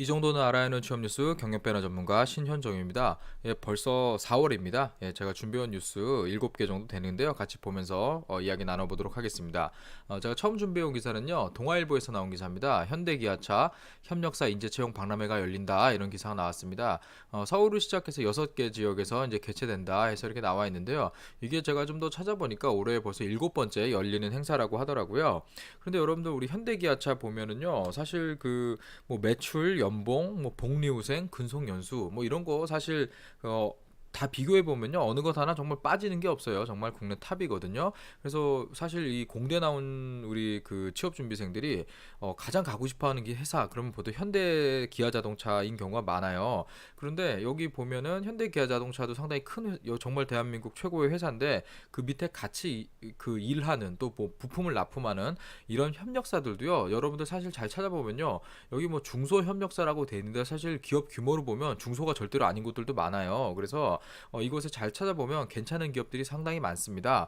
이 정도는 알아야 하는 취업 뉴스 경력배너 전문가 신현정입니다. 예, 벌써 4월입니다. 예, 제가 준비한 뉴스 7개 정도 되는데요. 같이 보면서 이야기 나눠보도록 하겠습니다. 제가 처음 준비해온 기사는요. 동아일보에서 나온 기사입니다. 현대기아차 협력사 인재채용 박람회가 열린다 이런 기사가 나왔습니다. 서울을 시작해서 6개 지역에서 이제 개최된다 해서 이렇게 나와 있는데요. 이게 제가 좀 더 찾아보니까 올해 벌써 7번째 열리는 행사라고 하더라고요. 그런데 여러분들 우리 현대기아차 보면은요. 사실 그 뭐 매출, 연봉, 뭐 복리후생, 근속연수 뭐 이런 거 사실 다 비교해 보면요 어느 것 하나 정말 빠지는 게 없어요. 정말 국내 탑이거든요. 그래서 사실 이 공대 나온 우리 그 취업 준비생들이 가장 가고 싶어하는 게 회사 그러면 보통 현대 기아자동차인 경우가 많아요. 그런데 여기 보면은 현대 기아자동차도 상당히 큰 정말 대한민국 최고의 회사인데 그 밑에 같이 그 일하는 또 뭐 부품을 납품하는 이런 협력사들도요. 여러분들 사실 잘 찾아보면요 여기 뭐 중소협력사라고 돼 있는데 사실 기업 규모로 보면 중소가 절대로 아닌 곳들도 많아요. 그래서 이곳에 잘 찾아보면 괜찮은 기업들이 상당히 많습니다.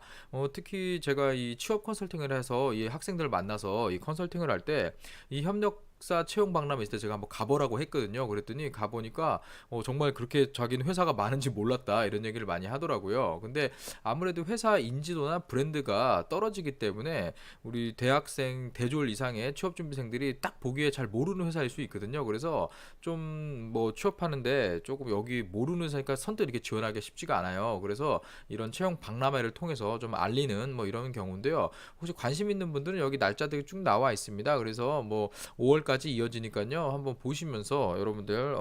특히 제가 이 취업 컨설팅을 해서 이 학생들을 만나서 이 컨설팅을 할 때 이 협력사 채용 박람회 있을 때 제가 한번 가보라고 했거든요. 그랬더니 가보니까 정말 그렇게 자기는 회사가 많은지 몰랐다 이런 얘기를 많이 하더라고요. 근데 아무래도 회사 인지도나 브랜드가 떨어지기 때문에 우리 대학생 대졸 이상의 취업준비생들이 딱 보기에 잘 모르는 회사일 수 있거든요. 그래서 좀 뭐 취업하는데 조금 여기 모르는 회사니까 선뜻 이렇게 지원하기 쉽지가 않아요. 그래서 이런 채용 박람회를 통해서 좀 알리는 뭐 이런 경우인데요. 혹시 관심 있는 분들은 여기 날짜들이 쭉 나와 있습니다. 그래서 뭐 5월까지 이어지니까요. 한번 보시면서 여러분들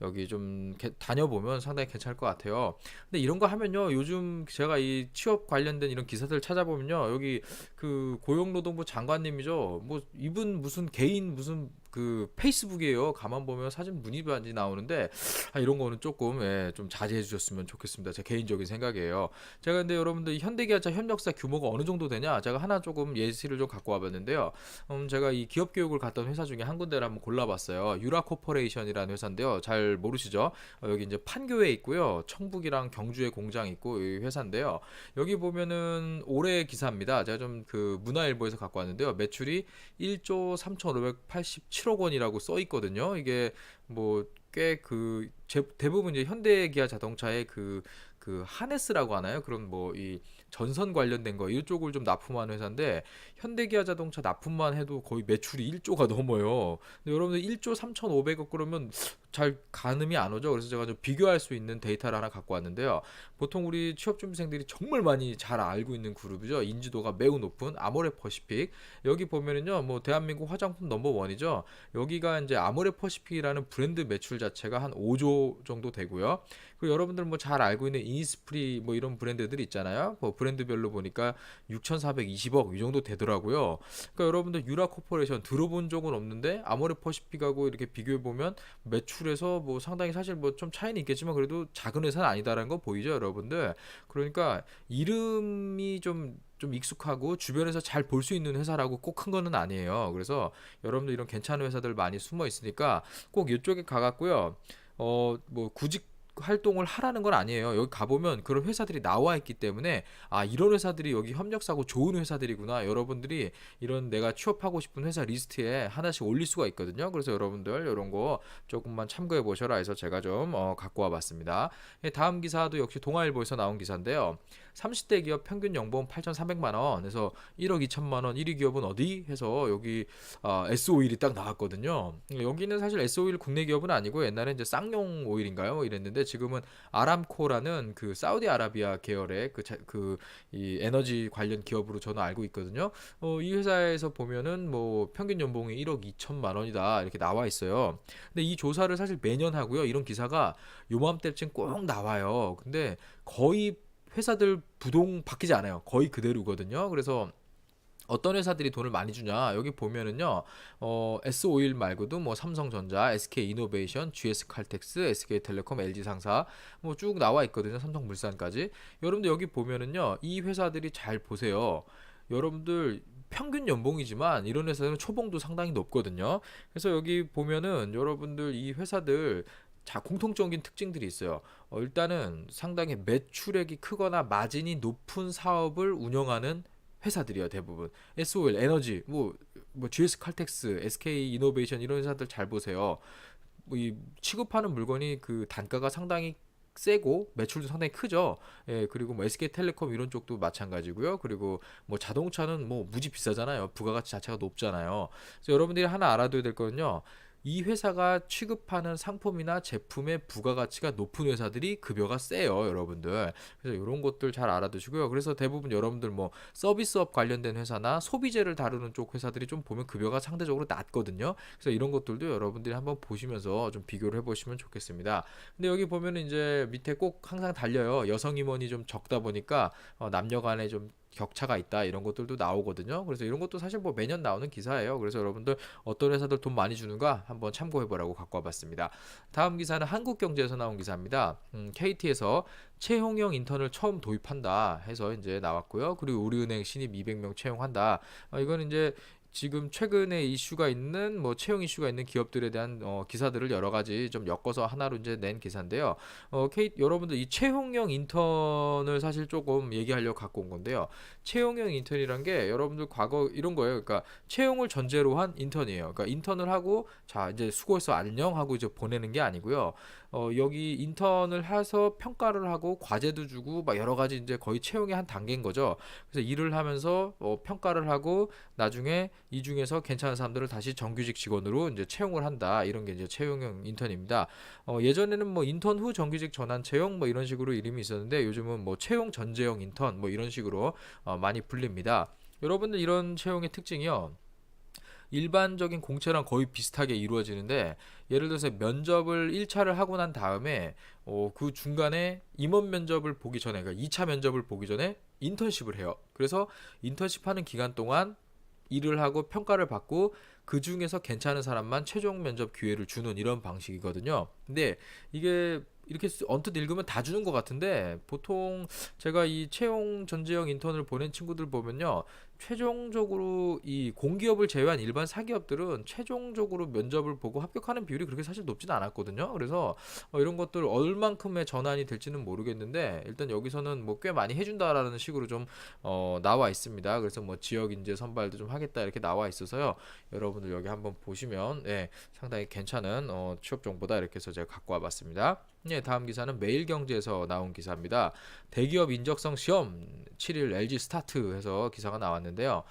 여기 좀 다녀보면 상당히 괜찮을 것 같아요. 근데 이런 거 하면요. 요즘 제가 이 취업 관련된 이런 기사들 찾아보면요. 여기 그 고용노동부 장관님이죠. 뭐 이분 무슨 개인 무슨 그 페이스북이에요. 가만 보면 사진 문의반지 나오는데 이런 거는 조금 좀 자제해 주셨으면 좋겠습니다. 제 개인적인 생각이에요. 제가 근데 여러분들 이 현대기아차 협력사 규모가 어느 정도 되냐? 제가 하나 조금 예시를 좀 갖고 와봤는데요. 제가 이 기업 교육을 갔던 회사 중에 한 군데를 한번 골라봤어요. 유라코퍼레이션이라는 회사인데요. 잘 모르시죠? 여기 이제 판교에 있고요. 청북이랑 경주에 공장 있고 이 회사인데요. 여기 보면은 올해 기사입니다. 제가 좀 그 문화일보에서 갖고 왔는데요. 매출이 1조 3,587억 원이라고 써 있거든요. 이게 뭐 꽤 그 대부분 이제 현대기아 자동차의 그 하네스라고 하나요? 그런 뭐 이 전선 관련된 거 이쪽을 좀 납품하는 회사인데 현대기아 자동차 납품만 해도 거의 매출이 1조가 넘어요. 근데 여러분들 1조 3,500억 그러면 잘 가늠이 안 오죠. 그래서 제가 좀 비교할 수 있는 데이터를 하나 갖고 왔는데요. 보통 우리 취업준비생들이 정말 많이 잘 알고 있는 그룹이죠. 인지도가 매우 높은 아모레퍼시픽. 여기 보면은요, 뭐 대한민국 화장품 넘버원이죠. 여기가 이제 아모레퍼시픽이라는 브랜드 매출 자체가 한 5조 정도 되고요. 그리고 여러분들 뭐 잘 알고 있는 이니스프리 뭐 이런 브랜드들 있잖아요. 뭐 브랜드별로 보니까 6,420억 이 정도 되더라고요. 그러니까 여러분들 유라코퍼레이션 들어본 적은 없는데 아모레퍼시픽하고 이렇게 비교해 보면 매출에서 뭐 상당히 사실 뭐 좀 차이는 있겠지만 그래도 작은 회사는 아니다라는 거 보이죠, 여러분들. 그러니까 이름이 좀 익숙하고 주변에서 잘 볼 수 있는 회사라고 꼭 큰 거는 아니에요. 그래서 여러분들 이런 괜찮은 회사들 많이 숨어 있으니까 꼭 이쪽에 가갖고요. 뭐 구직 활동을 하라는 건 아니에요. 여기 가보면 그런 회사들이 나와 있기 때문에 이런 회사들이 여기 협력사고 좋은 회사들이구나. 여러분들이 이런 내가 취업하고 싶은 회사 리스트에 하나씩 올릴 수가 있거든요. 그래서 여러분들 이런 거 조금만 참고해 보셔라 해서 제가 좀 갖고 와봤습니다. 다음 기사도 역시 동아일보에서 나온 기사인데요. 30대 기업 평균 연봉 8,400만 원 해서 1억 2천만 원 1위 기업은 어디? 해서 여기 S-오일이 딱 나왔거든요. 여기는 사실 S-오일 국내 기업은 아니고 옛날에 이제 쌍용 오일인가요? 뭐 이랬는데 지금은 아람코라는 그 사우디아라비아 계열의 이 에너지 관련 기업으로 저는 알고 있거든요. 이 회사에서 보면은 뭐 평균 연봉이 1억 2천만 원이다 이렇게 나와 있어요. 근데 이 조사를 사실 매년 하고요. 이런 기사가 요맘때쯤 꼭 나와요. 근데 거의 회사들 부동 바뀌지 않아요. 거의 그대로거든요. 그래서 어떤 회사들이 돈을 많이 주냐 여기 보면은요 S-오일 말고도 뭐 삼성전자, SK이노베이션, GS칼텍스, SK텔레콤, LG상사 뭐 쭉 나와 있거든요. 삼성물산까지. 여러분들 여기 보면은요 이 회사들이 잘 보세요. 여러분들 평균 연봉이지만 이런 회사는 초봉도 상당히 높거든요. 그래서 여기 보면은 여러분들 이 회사들 공통적인 특징들이 있어요. 일단은 상당히 매출액이 크거나 마진이 높은 사업을 운영하는 회사들이요 대부분. S-오일, 에너지, 뭐 GS 칼텍스, SK 이노베이션 이런 회사들 잘 보세요. 이 취급하는 물건이 그 단가가 상당히 세고 매출도 상당히 크죠. 예, 그리고 뭐 SK텔레콤 이런 쪽도 마찬가지고요. 그리고 뭐 자동차는 뭐 무지 비싸잖아요. 부가가치 자체가 높잖아요. 그래서 여러분들이 하나 알아둬야 될 거는요. 이 회사가 취급하는 상품이나 제품의 부가가치가 높은 회사들이 급여가 세요, 여러분들. 그래서 이런 것들 잘 알아두시고요. 그래서 대부분 여러분들 뭐 서비스업 관련된 회사나 소비재를 다루는 쪽 회사들이 좀 보면 급여가 상대적으로 낮거든요. 그래서 이런 것들도 여러분들이 한번 보시면서 좀 비교를 해보시면 좋겠습니다. 근데 여기 보면은 이제 밑에 꼭 항상 달려요. 여성 임원이 좀 적다 보니까 남녀 간에 좀 격차가 있다 이런 것들도 나오거든요. 그래서 이런 것도 사실 뭐 매년 나오는 기사예요. 그래서 여러분들 어떤 회사들 돈 많이 주는가 한번 참고해 보라고 갖고 와봤습니다. 다음 기사는 한국경제에서 나온 기사입니다. KT에서 채용형 인턴을 처음 도입한다 해서 이제 나왔고요. 그리고 우리은행 신입 200명 채용한다. 이건 이제 지금 최근에 이슈가 있는 뭐 채용 이슈가 있는 기업들에 대한 기사들을 여러 가지 좀 엮어서 하나로 이제 낸 기사인데요. 여러분들 이 채용형 인턴을 사실 조금 얘기하려고 갖고 온 건데요. 채용형 인턴이란 게 여러분들 과거 이런 거예요. 그러니까 채용을 전제로 한 인턴이에요. 그러니까 인턴을 하고 자 이제 수고해서 안녕 하고 이제 보내는 게 아니고요. 여기 인턴을 해서 평가를 하고 과제도 주고 막 여러 가지 이제 거의 채용의 한 단계인 거죠. 그래서 일을 하면서 평가를 하고 나중에 이 중에서 괜찮은 사람들을 다시 정규직 직원으로 이제 채용을 한다. 이런 게 이제 채용형 인턴입니다. 예전에는 뭐 인턴 후 정규직 전환 채용 뭐 이런 식으로 이름이 있었는데 요즘은 뭐 채용 전제형 인턴 뭐 이런 식으로 많이 불립니다. 여러분들 이런 채용의 특징이요. 일반적인 공채랑 거의 비슷하게 이루어지는데 예를 들어서 면접을 1차를 하고 난 다음에 그 중간에 임원 면접을 보기 전에 그러니까 2차 면접을 보기 전에 인턴십을 해요. 그래서 인턴십 하는 기간 동안 일을 하고 평가를 받고 그 중에서 괜찮은 사람만 최종 면접 기회를 주는 이런 방식이거든요. 근데 이게 이렇게 언뜻 읽으면 다 주는 것 같은데 보통 제가 이 채용 전제형 인턴을 보낸 친구들 보면요. 최종적으로 이 공기업을 제외한 일반 사기업들은 최종적으로 면접을 보고 합격하는 비율이 그렇게 사실 높지는 않았거든요. 그래서 이런 것들 얼만큼의 전환이 될지는 모르겠는데 일단 여기서는 뭐 꽤 많이 해준다라는 식으로 좀 나와 있습니다. 그래서 뭐 지역 인재 선발도 좀 하겠다 이렇게 나와 있어서요. 여러분들 여기 한번 보시면 상당히 괜찮은 취업 정보다 이렇게 해서 제가 갖고 와봤습니다. 다음 기사는 매일경제에서 나온 기사입니다. 대기업 인적성 시험 7일 LG 스타트 해서 기사가 나왔는데요.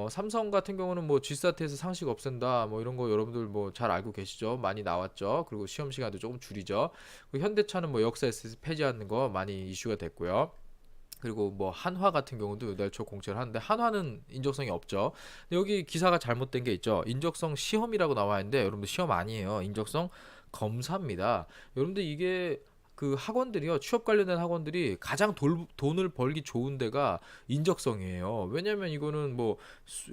삼성 같은 경우는 뭐 G사트에서 상식 없앤다 뭐 이런 거 여러분들 뭐 잘 알고 계시죠? 많이 나왔죠. 그리고 시험 시간도 조금 줄이죠. 현대차는 뭐 역사 SS 폐지하는 거 많이 이슈가 됐고요. 그리고 뭐 한화 같은 경우도 이달 초 공채를 하는데 한화는 인적성이 없죠. 근데 여기 기사가 잘못된 게 있죠. 인적성 시험이라고 나와 있는데 여러분들 시험 아니에요. 인적성 검사입니다. 여러분들 이게 그 학원들이요. 취업 관련된 학원들이 가장 돈을 벌기 좋은 데가 인적성이에요. 왜냐면 이거는 뭐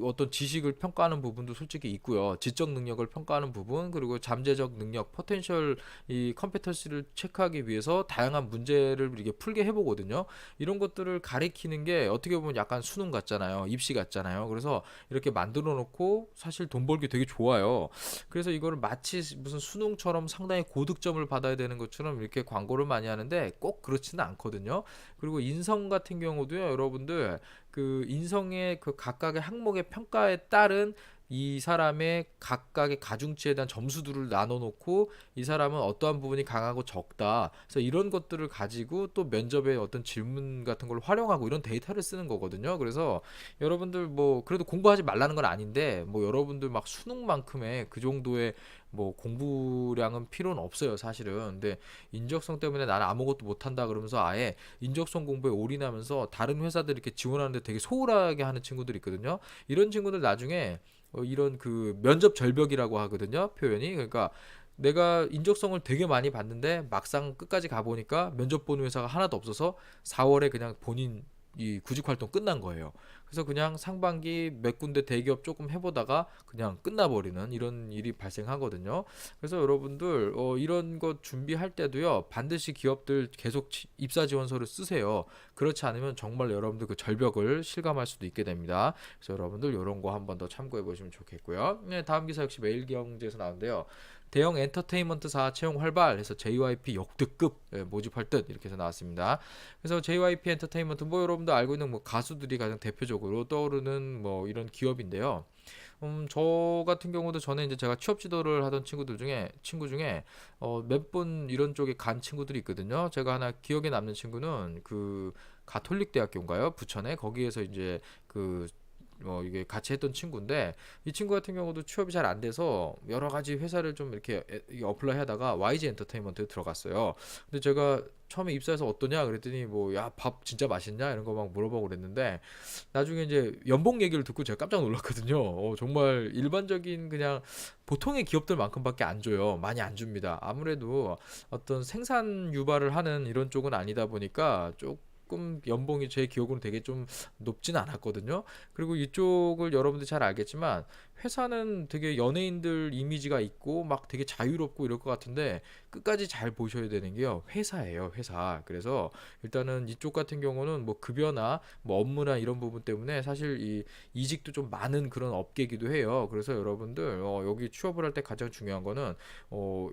어떤 지식을 평가하는 부분도 솔직히 있고요. 지적 능력을 평가하는 부분, 그리고 잠재적 능력, 포텐셜 이 컴peten시를 체크하기 위해서 다양한 문제를 이렇게 풀게 해보거든요. 이런 것들을 가리키는 게 어떻게 보면 약간 수능 같잖아요. 입시 같잖아요. 그래서 이렇게 만들어 놓고 사실 돈 벌기 되게 좋아요. 그래서 이거를 마치 무슨 수능처럼 상당히 고득점을 받아야 되는 것처럼 이렇게 광고를 많이 하는데 꼭 그렇지는 않거든요. 그리고 인성 같은 경우도요, 여러분들 그 인성의 그 각각의 항목의 평가에 따른 이 사람의 각각의 가중치에 대한 점수들을 나눠 놓고 이 사람은 어떠한 부분이 강하고 적다. 그래서 이런 것들을 가지고 또 면접에 어떤 질문 같은 걸 활용하고 이런 데이터를 쓰는 거거든요. 그래서 여러분들 뭐 그래도 공부하지 말라는 건 아닌데 뭐 여러분들 막 수능만큼의 그 정도의 뭐 공부량은 필요는 없어요, 사실은. 근데 인적성 때문에 나는 아무것도 못한다 그러면서 아예 인적성 공부에 올인하면서 다른 회사들 이렇게 지원하는데 되게 소홀하게 하는 친구들이 있거든요. 이런 친구들 나중에 이런 그 면접 절벽이라고 하거든요, 표현이. 그러니까 내가 인적성을 되게 많이 봤는데 막상 끝까지 가보니까 면접 보는 회사가 하나도 없어서 4월에 그냥 본인 이 구직 활동 끝난 거예요. 그래서 그냥 상반기 몇 군데 대기업 조금 해보다가 그냥 끝나버리는 이런 일이 발생하거든요. 그래서 여러분들 이런 거 준비할 때도요 반드시 기업들 계속 입사 지원서를 쓰세요. 그렇지 않으면 정말 여러분들 그 절벽을 실감할 수도 있게 됩니다. 그래서 여러분들 이런 거 한번 더 참고해 보시면 좋겠고요. 다음 기사 역시 매일경제에서 나오는데요. 대형 엔터테인먼트사 채용 활발해서 JYP 역대급 모집할 듯 이렇게 해서 나왔습니다. 그래서 JYP 엔터테인먼트 뭐 여러분도 알고 있는 뭐 가수들이 가장 대표적으로 떠오르는 뭐 이런 기업인데요. 저 같은 경우도 전에 이제 제가 취업 지도를 하던 친구 중에 몇 분 이런 쪽에 간 친구들이 있거든요. 제가 하나 기억에 남는 친구는 그 가톨릭 대학교인가요? 부천에 거기에서 이제 그 이게 같이 했던 친구인데 이 친구 같은 경우도 취업이 잘 안 돼서 여러 가지 회사를 좀 이렇게 이게 어플라이 하다가 YG 엔터테인먼트에 들어갔어요. 근데 제가 처음에 입사해서 어떠냐 그랬더니 뭐 야 밥 진짜 맛있냐 이런 거 막 물어보고 그랬는데 나중에 이제 연봉 얘기를 듣고 제가 깜짝 놀랐거든요. 정말 일반적인 그냥 보통의 기업들만큼밖에 안 줘요. 많이 안 줍니다. 아무래도 어떤 생산 유발을 하는 이런 쪽은 아니다 보니까 조금 연봉이 제 기억으로 되게 좀 높진 않았거든요. 그리고 이쪽을 여러분들 잘 알겠지만 회사는 되게 연예인들 이미지가 있고 막 되게 자유롭고 이럴 것 같은데 끝까지 잘 보셔야 되는 게요. 회사예요, 회사. 그래서 일단은 이쪽 같은 경우는 뭐 급여나 뭐 업무나 이런 부분 때문에 사실 이 이직도 좀 많은 그런 업계이기도 해요. 그래서 여러분들 여기 취업을 할 때 가장 중요한 거는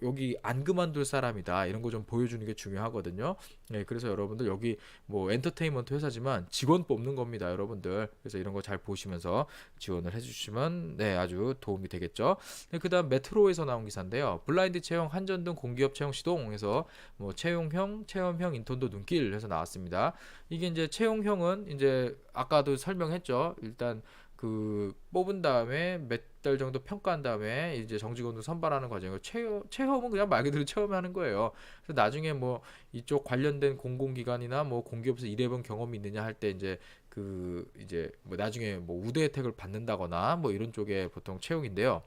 여기 안 그만둘 사람이다. 이런 거 좀 보여주는 게 중요하거든요. 네, 그래서 여러분들 여기 뭐 엔터테인먼트 회사지만 직원 뽑는 겁니다, 여러분들. 그래서 이런 거 잘 보시면서 지원을 해주시면 네 아주 도움이 되겠죠. 네, 그다음 메트로에서 나온 기사인데요. 블라인드 채용 한전등 공기업 채용 시동해서 뭐 채용형, 체험형 인턴도 눈길 해서 나왔습니다. 이게 이제 채용형은 이제 아까도 설명했죠. 일단 그 뽑은 다음에 몇 달 정도 평가한 다음에 이제 정직원도 선발하는 과정을 체험은 그냥 말 그대로 체험하는 거예요. 그래서 나중에 뭐 이쪽 관련된 공공기관이나 뭐 공기업에서 일해본 경험이 있느냐 할 때 이제 뭐 나중에 뭐 우대 혜택을 받는다거나 뭐 이런 쪽에 보통 채용인데요.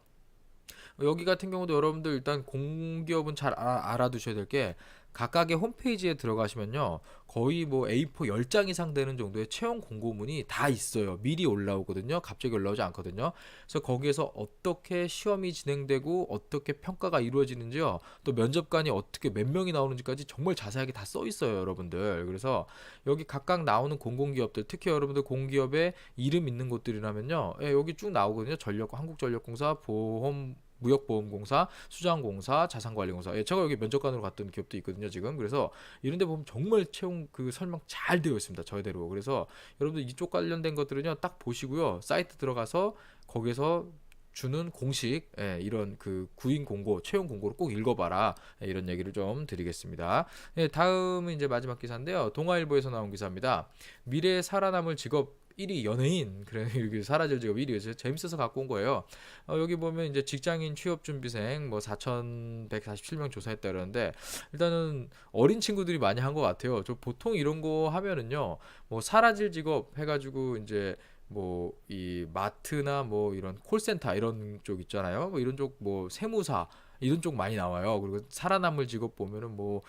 여기 같은 경우도 여러분들 일단 공기업은 잘 알아두셔야 될 게 각각의 홈페이지에 들어가시면요. 거의 뭐 A4 10장 이상 되는 정도의 채용 공고문이 다 있어요. 미리 올라오거든요. 갑자기 올라오지 않거든요. 그래서 거기에서 어떻게 시험이 진행되고 어떻게 평가가 이루어지는지요. 또 면접관이 어떻게 몇 명이 나오는지까지 정말 자세하게 다 써 있어요, 여러분들. 그래서 여기 각각 나오는 공공기업들, 특히 여러분들 공기업에 이름 있는 곳들이라면요. 예, 여기 쭉 나오거든요. 한국전력공사, 보험 무역보험공사, 수장공사, 자산관리공사. 예, 제가 여기 면접관으로 갔던 기업도 있거든요, 지금. 그래서 이런 데 보면 정말 채용 그 설명 잘 되어 있습니다, 저대로. 그래서 여러분들 이쪽 관련된 것들은요, 딱 보시고요. 사이트 들어가서 거기서 주는 공식 이런 그 구인 공고, 채용 공고를 꼭 읽어봐라. 이런 얘기를 좀 드리겠습니다. 다음은 이제 마지막 기사인데요. 동아일보에서 나온 기사입니다. 미래에 살아남을 직업 1위 연예인 그래 이렇게 사라질 직업 1위 재밌어서 갖고 온 거예요. 여기 보면 이제 직장인 취업 준비생 뭐 4,147명 조사했다 그러는데 일단은 어린 친구들이 많이 한 것 같아요. 저 보통 이런 거 하면은요 뭐 사라질 직업 해가지고 이제 뭐 이 마트나 뭐 이런 콜센터 이런 쪽 있잖아요. 뭐 이런 쪽 뭐 세무사 이런 쪽 많이 나와요. 그리고 살아남을 직업 보면은 뭐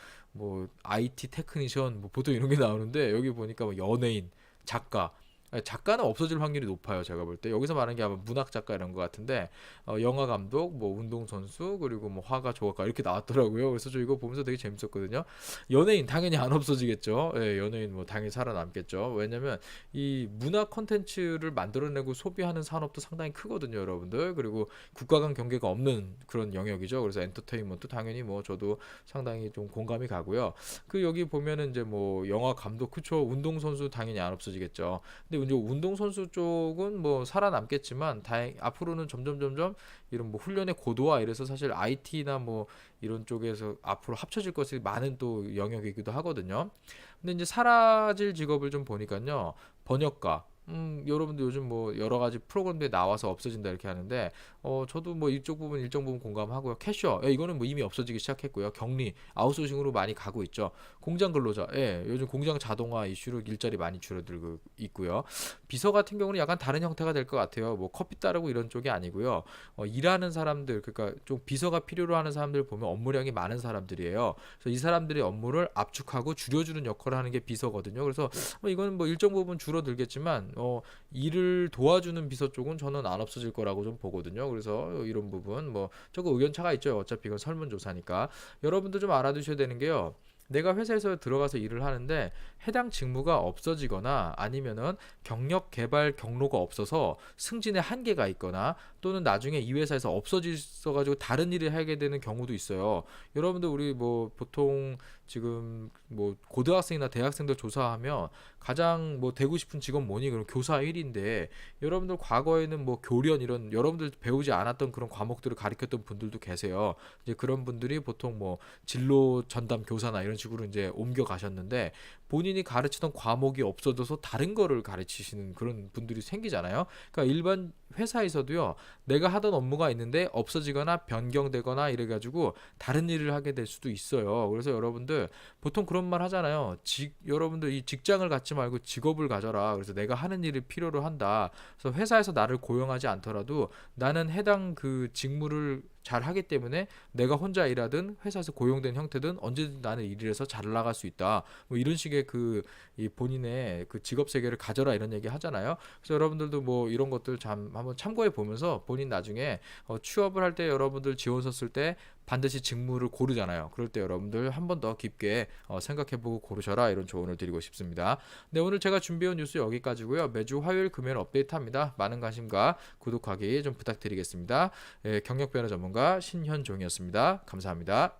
IT 테크니션 뭐 보통 이런 게 나오는데 여기 보니까 뭐 연예인, 작가 작가는 없어질 확률이 높아요. 제가 볼 때 여기서 말하는 게 아마 문학 작가 이런 것 같은데 영화 감독, 뭐 운동 선수 그리고 뭐 화가, 조각가 이렇게 나왔더라고요. 그래서 저 이거 보면서 되게 재밌었거든요. 연예인 당연히 안 없어지겠죠. 예, 연예인 뭐 당연히 살아남겠죠. 왜냐면 이 문화 콘텐츠를 만들어내고 소비하는 산업도 상당히 크거든요, 여러분들. 그리고 국가 간 경계가 없는 그런 영역이죠. 그래서 엔터테인먼트 당연히 뭐 저도 상당히 좀 공감이 가고요. 그 여기 보면은 이제 뭐 영화 감독 그쵸, 운동 선수 당연히 안 없어지겠죠. 근데 이제 운동선수 쪽은 뭐 살아남겠지만 앞으로는 점점 이런 뭐 훈련의 고도화 이래서 사실 IT나 뭐 이런 쪽에서 앞으로 합쳐질 것이 많은 또 영역이기도 하거든요. 근데 이제 사라질 직업을 좀 보니까요. 번역가 여러분들 요즘 뭐 여러 가지 프로그램들이 나와서 없어진다 이렇게 하는데 저도 뭐 이쪽 부분 일정 부분 공감하고요. 캐셔 이거는 뭐 이미 없어지기 시작했고요. 격리 아웃소싱으로 많이 가고 있죠. 공장 근로자 요즘 공장 자동화 이슈로 일자리 많이 줄어들고 있고요. 비서 같은 경우는 약간 다른 형태가 될 것 같아요. 뭐 커피 따르고 이런 쪽이 아니고요. 일하는 사람들 그러니까 좀 비서가 필요로 하는 사람들 보면 업무량이 많은 사람들이에요. 그래서 이 사람들의 업무를 압축하고 줄여주는 역할을 하는 게 비서거든요. 그래서 이건 뭐 일정 부분 줄어들겠지만 일을 도와주는 비서 쪽은 저는 안 없어질 거라고 좀 보거든요. 그래서 이런 부분 뭐 저거 의견 차가 있죠. 어차피 이건 설문조사니까 여러분도 좀 알아두셔야 되는 게요. 내가 회사에서 들어가서 일을 하는데 해당 직무가 없어지거나 아니면은 경력 개발 경로가 없어서 승진의 한계가 있거나 또는 나중에 이 회사에서 없어져 가지고 다른 일을 하게 되는 경우도 있어요. 여러분들 우리 뭐 보통 지금 뭐 고등학생이나 대학생들 조사하면 가장 뭐 되고 싶은 직업 뭐니? 그럼 교사 1인데 여러분들 과거에는 뭐 교련 이런 여러분들 배우지 않았던 그런 과목들을 가르쳤던 분들도 계세요. 이제 그런 분들이 보통 뭐 진로 전담 교사나 이런 식으로 이제 옮겨 가셨는데 본인이 가르치던 과목이 없어져서 다른 거를 가르치시는 그런 분들이 생기잖아요. 그러니까 일반 회사에서도요, 내가 하던 업무가 있는데 없어지거나 변경되거나 이래가지고 다른 일을 하게 될 수도 있어요. 그래서 여러분들 보통 그런 말 하잖아요. 여러분들 이 직장을 갖지 말고 직업을 가져라. 그래서 내가 하는 일을 필요로 한다. 그래서 회사에서 나를 고용하지 않더라도 나는 해당 그 직무를 잘 하기 때문에 내가 혼자 일하든 회사에서 고용된 형태든 언제든 나는 일을 해서 잘 나갈 수 있다. 뭐 이런 식의 이 본인의 그 직업 세계를 가져라 이런 얘기 하잖아요. 그래서 여러분들도 뭐 이런 것들 참 한번 참고해 보면서 본인 나중에 취업을 할 때 여러분들 지원서 쓸 때 반드시 직무를 고르잖아요. 그럴 때 여러분들 한 번 더 깊게 생각해보고 고르셔라 이런 조언을 드리고 싶습니다. 네, 오늘 제가 준비한 뉴스 여기까지고요. 매주 화요일 금요일 업데이트합니다. 많은 관심과 구독하기 좀 부탁드리겠습니다. 경력 변호 전문가 신현종이었습니다. 감사합니다.